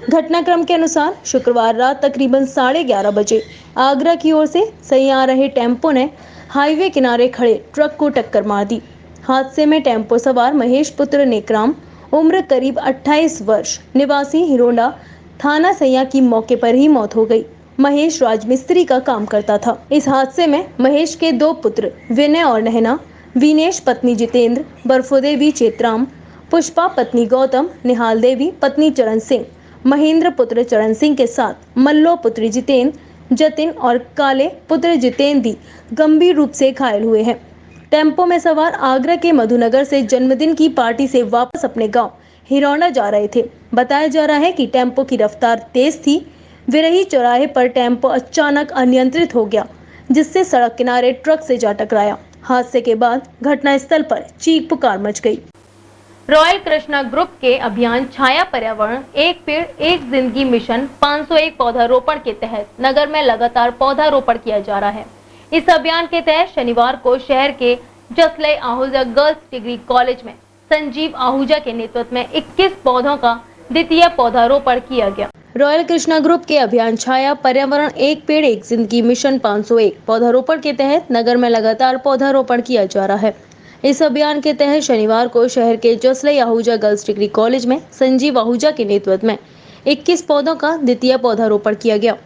घटनाक्रम के अनुसार शुक्रवार रात तकरीबन 11:30 बजे आगरा की ओर से सैया आ रहे टेम्पो ने हाईवे किनारे खड़े ट्रक को टक्कर मार दी। हादसे में टेम्पो सवार महेश पुत्र नेकराम, उम्र करीब 28 वर्ष, निवासी हिरोंडा थाना सैया की मौके पर ही मौत हो गई। महेश राजमिस्त्री का काम करता था। इस हादसे में महेश के 2 पुत्र विनय और नहना, विनेश पत्नी जितेंद्र, बर्फोदेवी चेतराम, पुष्पा पत्नी गौतम, निहाल देवी पत्नी चरण सिंह, महेंद्र पुत्र चरण सिंह के साथ मल्लो पुत्र जितेंद्र, जतिन और काले पुत्र जितेंद्र भी गंभीर रूप से घायल हुए हैं। टेम्पो में सवार आगरा के मधुनगर से जन्मदिन की पार्टी से वापस अपने गांव हिरौंडा जा रहे थे। बताया जा रहा है कि टेम्पो की रफ्तार तेज थी। विरही चौराहे पर टेम्पो अचानक अनियंत्रित हो गया, जिससे सड़क किनारे ट्रक से जा टकराया। हादसे के बाद घटनास्थल पर चीख पुकार मच गई। रॉयल कृष्णा ग्रुप के अभियान छाया पर्यावरण एक पेड़ एक जिंदगी मिशन 501 पौधारोपण के तहत नगर में लगातार पौधारोपण किया जा रहा है। इस अभियान के तहत शनिवार को शहर के जसलई आहूजा गर्ल्स डिग्री कॉलेज में संजीव आहूजा के नेतृत्व में 21 पौधों का द्वितीय पौधारोपण किया गया। रॉयल कृष्णा ग्रुप के अभियान छाया पर्यावरण एक पेड़ एक जिंदगी मिशन 501 पौधारोपण के तहत नगर में लगातार पौधारोपण किया जा रहा है। इस अभियान के तहत शनिवार को शहर के जसलई आहूजा गर्ल्स डिग्री कॉलेज में संजीव आहूजा के नेतृत्व में 21 पौधों का द्वितीय पौधारोपण किया गया।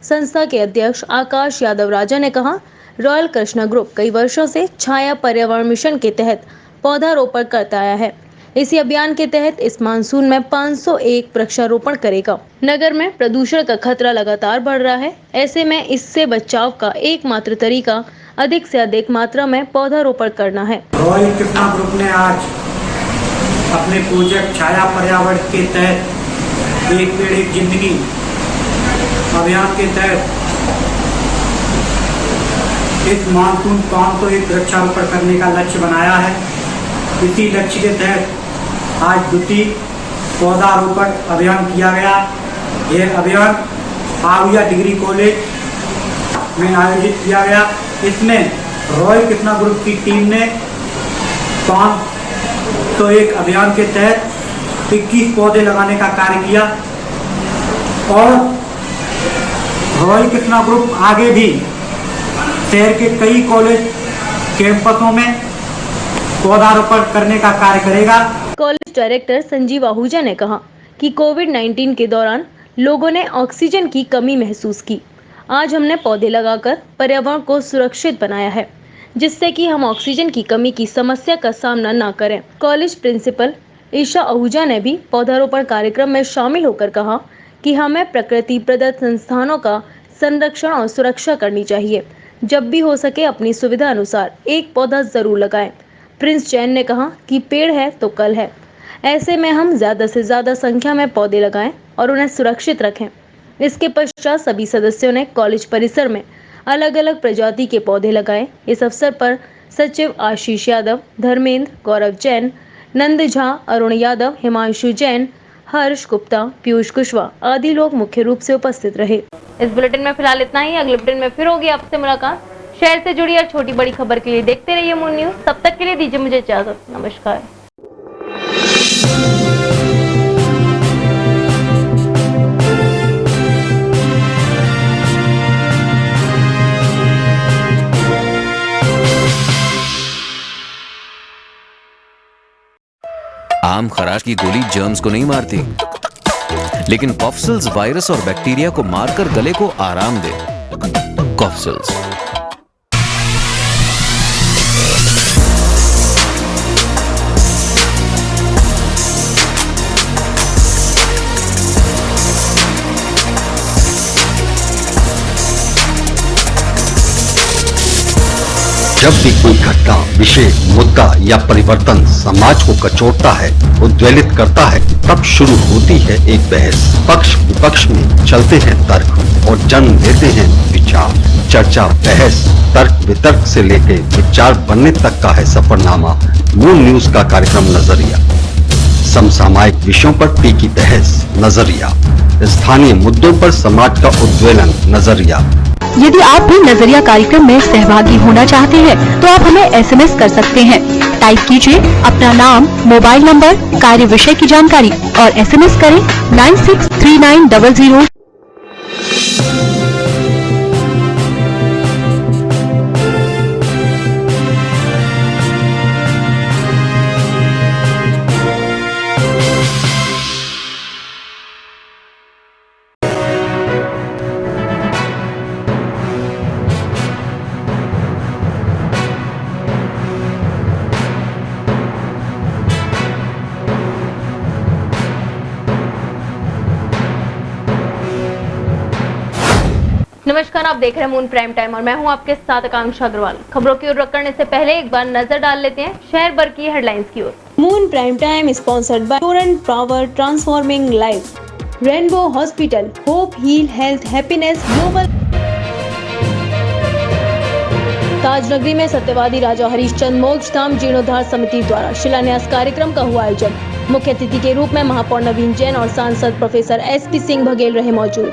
संस्था के अध्यक्ष आकाश यादव राजा ने कहा, रॉयल कृष्णा ग्रुप कई वर्षों से छाया पर्यावरण मिशन के तहत पौधारोपण करता आया है। इसी अभियान के तहत इस मानसून में 501 वृक्षारोपण करेगा। नगर में प्रदूषण का खतरा लगातार बढ़ रहा है। ऐसे में इससे बचाव का एकमात्र तरीका अधिक से अधिक मात्रा में पौधारोपण करना है। रॉयल कृष्णा ग्रुप ने आज अपने प्रोजेक्ट छाया पर्यावरण के तहत एक पेड़ एक जिंदगी अभियान के तहत इस मानसून 501 वृक्षारोपण करने का लक्ष्य बनाया है। इसी लक्ष्य के तहत आज द्वितीय पौधारोपण अभियान किया गया। यह अभियान आहूजा डिग्री कॉलेज में आयोजित किया गया। इसमें रॉयल कृष्णा ग्रुप की टीम ने 501 अभियान के तहत 21 पौधे लगाने का कार्य किया और रॉयल कृष्णा ग्रुप आगे भी शहर के कई कॉलेज कैंपसों में पौधारोपण करने का कार्य करेगा। कॉलेज डायरेक्टर संजीव आहूजा ने कहा कि कोविड-19 के दौरान लोगों ने ऑक्सीजन की कमी महसूस की। आज हमने पौधे लगाकर पर्यावरण को सुरक्षित बनाया है, जिससे कि हम ऑक्सीजन की कमी की समस्या का सामना न करें। कॉलेज प्रिंसिपल ईशा आहूजा ने भी पौधारोपण कार्यक्रम में शामिल होकर कहा कि हमें प्रकृति प्रदत्त संस्थानों का संरक्षण और सुरक्षा करनी चाहिए। जब भी हो सके अपनी सुविधा अनुसार एक पौधा जरूर लगाएं। प्रिंस जैन ने कहा कि पेड़ है तो कल है। ऐसे में हम ज्यादा से ज्यादा संख्या में पौधे लगाएं और उन्हें सुरक्षित रखें। इसके पश्चात सभी सदस्यों ने कॉलेज परिसर में अलग अलग प्रजाति के पौधे लगाए। इस अवसर पर सचिव आशीष यादव, धर्मेंद्र, गौरव जैन, नंद झा, अरुण यादव, हिमांशु जैन, हर्ष गुप्ता, पीयूष कुशवाहा आदि लोग मुख्य रूप से उपस्थित रहे। इस बुलेटिन में फिलहाल इतना ही। अगले बुलेटिन में फिर होगी आपसे मुलाकात। शहर से जुड़ी और छोटी बड़ी खबर के लिए देखते रहिए मून न्यूज। तब तक के लिए दीजिए मुझे इजाजत। नमस्कार। आम खराश की गोली जर्म्स को नहीं मारती, लेकिन कॉफ्सिल्स वायरस और बैक्टीरिया को मारकर गले को आराम दे। कॉफ्सिल्स। जब भी कोई घटना, विषय, मुद्दा या परिवर्तन समाज को कचोटता है, उद्वेलित करता है, तब शुरू होती है एक बहस। पक्ष विपक्ष में चलते हैं तर्क और जन्म लेते हैं विचार। चर्चा, बहस, तर्क वितर्क से लेकर विचार बनने तक का है सफरनामा मून न्यूज का कार्यक्रम नजरिया। समसामयिक विषयों पर तीखी बहस, नजरिया। स्थानीय मुद्दों पर समाज का उद्वेलन, नजरिया। यदि आप भी नजरिया कार्यक्रम में सहभागी होना चाहते हैं तो आप हमें एसएमएस कर सकते हैं। टाइप कीजिए अपना नाम, मोबाइल नंबर, कार्य विषय की जानकारी और एसएमएस करें 963900। नमस्कार, आप देख रहे हैं मून प्राइम टाइम और मैं हूं आपके साथ आकांक्षा अग्रवाल। खबरों की ओर रुख करने से पहले एक बार नजर डाल लेते हैं शहर भर की हेडलाइंस की ओर। Moon prime time sponsored by Torrent Power transforming life, Rainbow Hospital, hope heal health happiness global. Tajnagari में सत्यवादी राजा हरिश्चंद्र मोक्ष धाम जीर्णोद्धार समिति द्वारा शिलान्यास कार्यक्रम का हुआ आयोजन। मुख्य अतिथि के रूप में महापौर नवीन जैन और सांसद प्रोफेसर SP सिंह बघेल रहे मौजूद।